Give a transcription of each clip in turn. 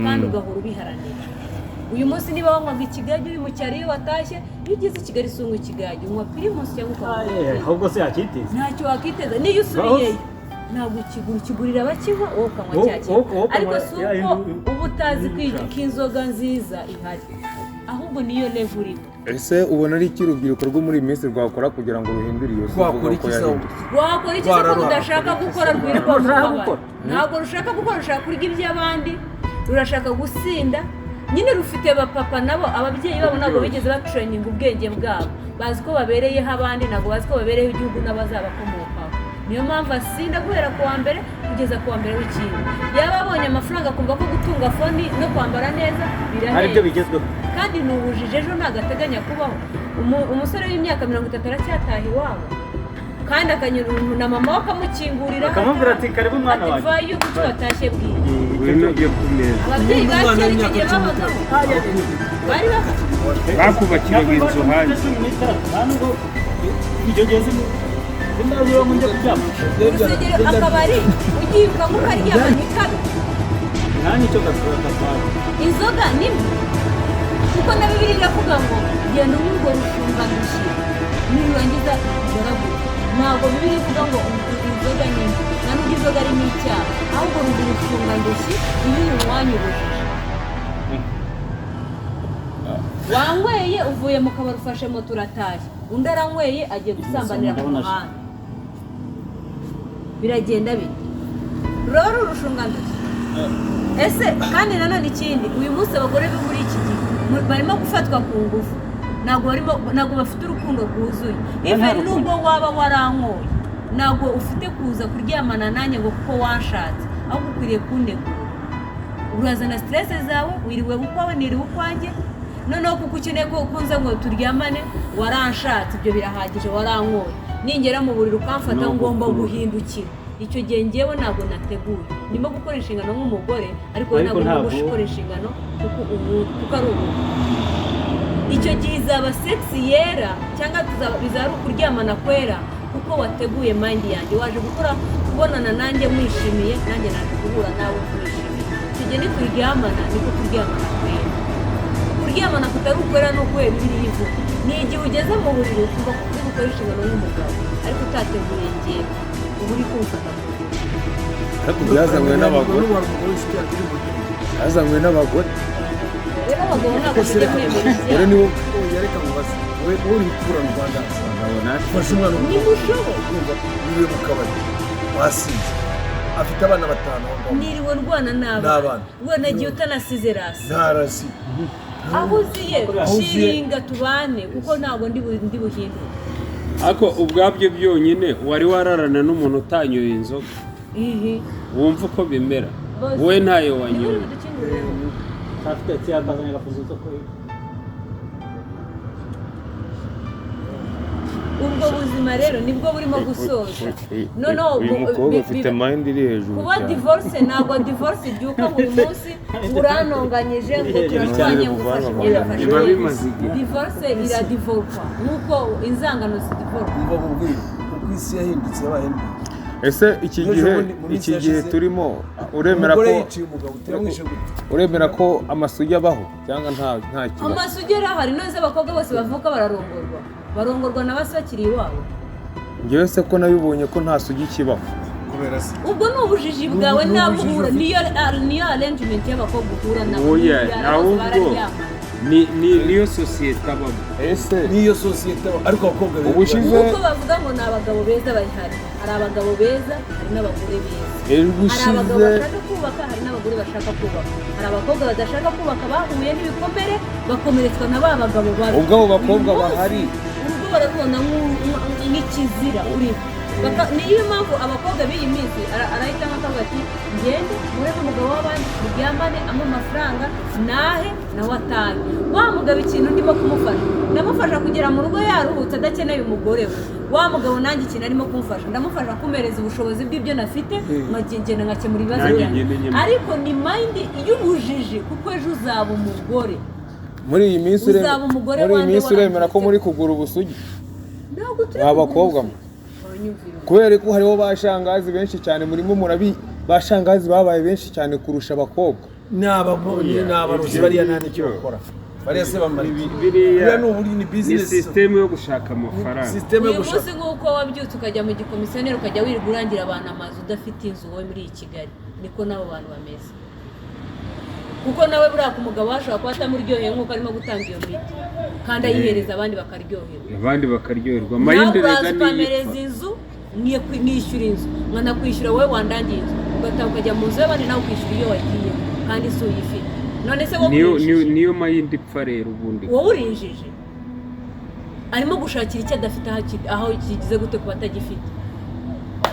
kandi ugahora ubiharanira. Uyu munsi niba wanywaga ikigage uri mu cyaro iyo watashye iyo ugeze i Kigali sunga ikigage unywa Primus cyangwa ukanywa ahubwo se yakiteza ntacyo wakiteza niyo usubiyeyo ntabwo ukigurira abakinywa wowe ukanywa cya kintu ariko si uko uba utazi ko inzoga nziza ihari ahubwo niyo level iriho. Ese ubona ari iki urubyiruko rwo muri iyi minsi rwakora kugira ngo ruhindure iyo soko Rwakora iki se? Wakora iki se ko udashaka gukora rwirirwa mu kabari? Ntabwo rushaka gukora, rushaka kurya iby'abandi, rurashaka gusinda. Nyine rufite bapapa nabo ababyeyi babo ntabwo bigeze batraininga ubwenge bwabo, bazi ko babereyeho abandi, ntabwo bazi ko babereyeho igihugu n'abazabakomokaho. Niyo mpamvu asinda guhera ku wa mbere kugeza ku wa mbere w'ikindi. Yaba abonye amafaranga akumva ko gutunga foni no kwambara neza birahenda, hari ibyo bigezweho kandi ni ubujiji ejo ntabwo ateganya kubaho. Umusore w'imyaka 30 aracyataha iwabo kandi akanyura na mama we akamukingurira akamubwira ati karibu mwana wanjye ati vayo kuko watashye bwije. Ababyeyi Ababyeyi bakiri igihe babagaho bari bakubakira inzu hanze urusengero akabari ugiye ukamuka ryama nikabe nta nicyo gasota inzoga nimwe kuko na Bibiliya iravuga ngo genda unyurwa rushunga ndushye nirangiza ugaragu. Ntabwo Bibiliya ivuga ngo inzoga nimwe nta n'ubwo inzoga ari n'icyaha ahubwo rugira rushunga ndushye iyo unywanyi ubujije. Wanyweye uvuye mu kabari ufashe moto uratashye, undi aranyweye agiye gusambanira ku muhanda, biragenda bite? Rero urushunga ndushye. Ese kandi nanone ikindi uyu munsi abagore bo muri iki gihe barimo gufatwa ku ngufu, ntabwo bafite urukundo rwuzuye. Even nubwo waba waranyoye ntabwo ufite kuza kuryamana nanjye ngo kuko wanshatse, ahubwo ukwiriye kunegura. Urazana stress zawe, wiriwe ukwawe niriwe ukwanjye, noneho kuko ukeneye ko ukunze ngo turyamane waranshatse, ibyo birahagije, waranyoye. Ningera mu buriri ukamfata ngomba guhindukira, icyo gihe ngewe ntabwo nateguye. Ndimo gukora inshingano nk'umugore ariko ntabwo ndimo gukora inshingano kuko ari umuntu. Icyo gihe izaba sexy yera cyangwa bizaba ukuryamana kwera kuko wateguye mind yanjye, waje gukora kubonana nanjye mwishimiye, nanjye naje guhura nawe mwishimiye. Icyo gihe nituryamana niko kuryamana kwera. Kuryamana kutari ukwera no kwera Bibiliya ivuga ni igihe ugeze mu buriri ukumva ko uri gukora inshingano y'umugabo ariko utateguye ngewe uba uri kumfata mu buriri. Byazanywe n'abagore, byazanywe n'abagore. Rero abagabo ntabwo tujya kwemera Rero niwo yareka mubaze wowe uri gukura mu Rwanda ufashe umwana uri mu kabari wasinze afite abana 5 niriwe ndwana n'abana we nagiye utanasize rasi ntarasi aho uziye shiringa tubane kuko ntabwo ndi buhindure. Ako ubwabyo byonyine wari wararana n'umuntu utanyoye inzoga wumva uko bimera, wowe ntayo wanyoye. afite cyabazanye gafuzo zo ko ubwo buzima rero nibwo burimo gusoza. Noneho uyu mukobwa ufite mind iri hejuru kuba divorce ntabwo divorce ibyuka buri munsi uranonganyije ngo turashwanye ngo ufashe imyenda fashe. Divorce iradivorwa nk'uko inzangano zidivorwa. umva bubwira uko isi yahindutse yabaye mbi. Ese iki gihe turimo uremera ko amasugi abaho cyangwa nta kibazo? Amasugi arahari, none abakobwa bose bavuka barongorwa na basakiri iwabo. Ngewe se ko nabibonye ko nta sugi kibaho. Kubera se ubwo ni ubujiji bwawe n'abuhura niyo arrangement y'abakobwa uhura nabo. Ahubwo niyo sosiyete abamo. Ese niyo sosiyete ariko abakobwa ubushize uko bavuga ngo ni abagabo beza bahari, hari abagabo beza hari n'abagore beza, hari abagabo bashaka kubaka hari n'abagore bashaka kubaka, hari abakobwa badashaka kubaka bahuye n'ibikomere bakomeretswa na ba bagabo babi. ubwo abo bakobwa bahari ubwo barabona nk'ikizira uri niyo mpamvu abakobwa b'iyi minsi arahitamo akavuga ati ngende mure n'umugabo w'abandi muryamane amwe amafaranga nahe nawe atahe. Wa mugabo ikintu ndimo kumufasha ndamufasha kugera mu rugo yaruhutse adakeneye umugore we. Wa mugabo nanjye ikintu arimo kumufasha ndamufasha kumereza ubushobozi bw'ibyo nafite nkagenda ngakemura ibibazo byanjye, ariko ni mind y'ubujiji kuko ejo uzaba umugore. muri iyi minsi uremera ko muri kugura ubusugi abakobwa kubera ko hariho bashangazi benshi cyane murimo bashangazi babaye benshi cyane kurusha abakobwa. n'abarozi bariya nta n'icyo bakora bariya se bamara biriya ni business ni system yo gushaka amafaranga system yo uyu gushaka munsi nk'uko wabyutse ukajya mu gikomisiyoneri ukajya wirirwa urangira abantu amazu udafite inzu wowe muri iyi Kigali niko n'abo bantu bameze kuko nawe buriya ku mugabo washobora kuba atamuryoheye nk'uko arimo gutanga iyo miti kandi ayihereza abandi bakaryoherwa amayindi rega ukamereza inzu nishyura inzu nkanakwishyura wowe wandangiye inzu ugataha ukajya mu nzu y'abandi nawe ukishyura iyo wagiye kandi si uyifite none se wowe niyo mayindi ipfa rero ubundi wowe urinjije arimo gushakira icyo adafite aho kigize gute kuba atagifite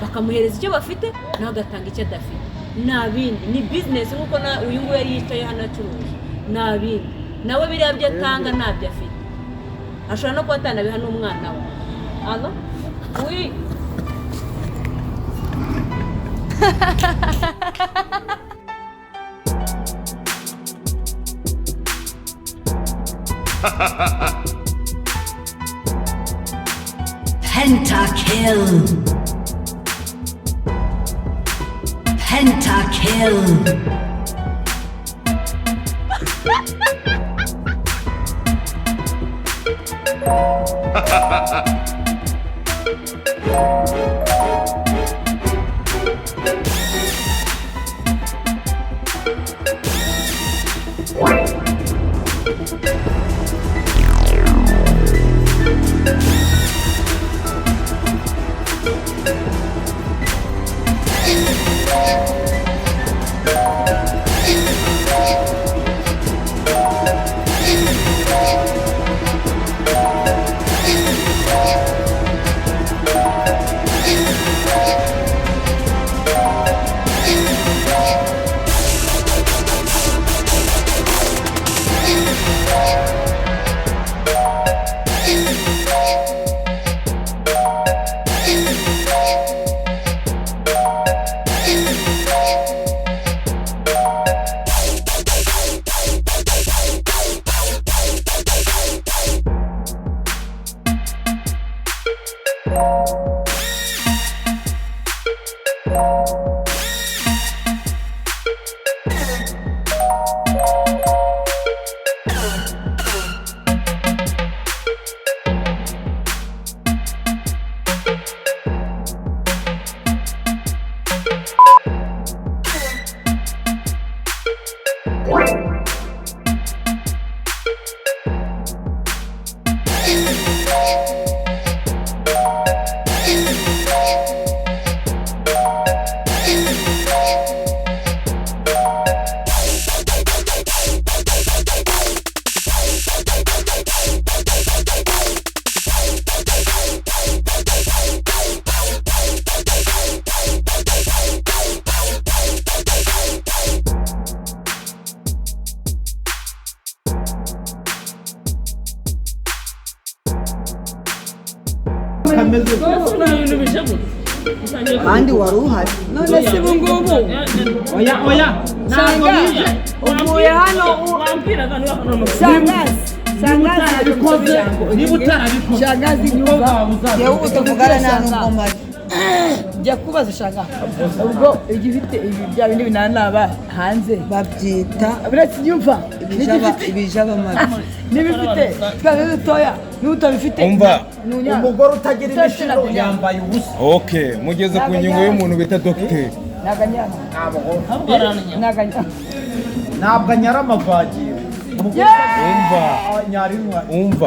bakamuhereza icyo bafite nawe agatanga icyo adafite nta bindi ni bizinesi nk'uko uyu nguyu yari yicaye hano acuruza nta bindi nawe biriya byo atanga ntabyo afite ashobora no kuba atanabiha n'umwana we alo wi Pentakill. kandi wari uhari none se ubu ngubu oya ntabwo uvuye hano niba utarabikoze shangazi nyumva yewe utavugana nta nubwo mari njya kubaza shangazi ubwo igifite ibi bya bindi binanaba hanze babyita uretse nyumva ibijaba mari n'ibifite twaje dutoya n'utabifite umva umugore utagira imishino yambaye ubusa okay mugeze ku ngingo y'umuntu bita docteur ntabwo anyara amavagiro umva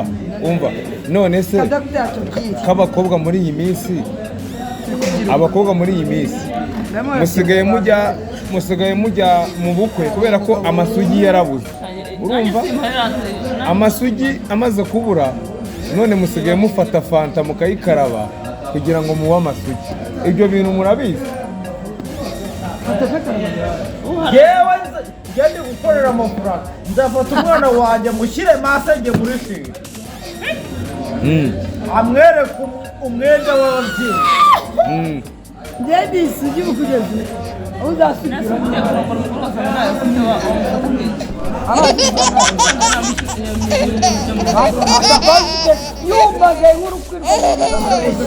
none se k'abakobwa muri iyi minsi abakobwa muri iyi minsi musigaye mujya mu bukwe kubera ko amasugi yarabuze urumva amasugi amaze kubura none musigaye mufata fanta mukayikaraba kugira ngo muwe amasugi ibyo bintu murabizi yewe ngende gukorera amafaranga nzafata umwana wanjye mushyire masenge muri firi amwereke umwenda w'ababyeyi ngende isugi bukugeze aho uzasubira yumvaga inkuru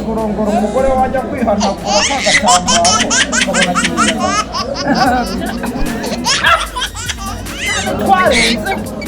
kurongora umugore wajya kwihanagura n'agatambaro ukabona twarenzeho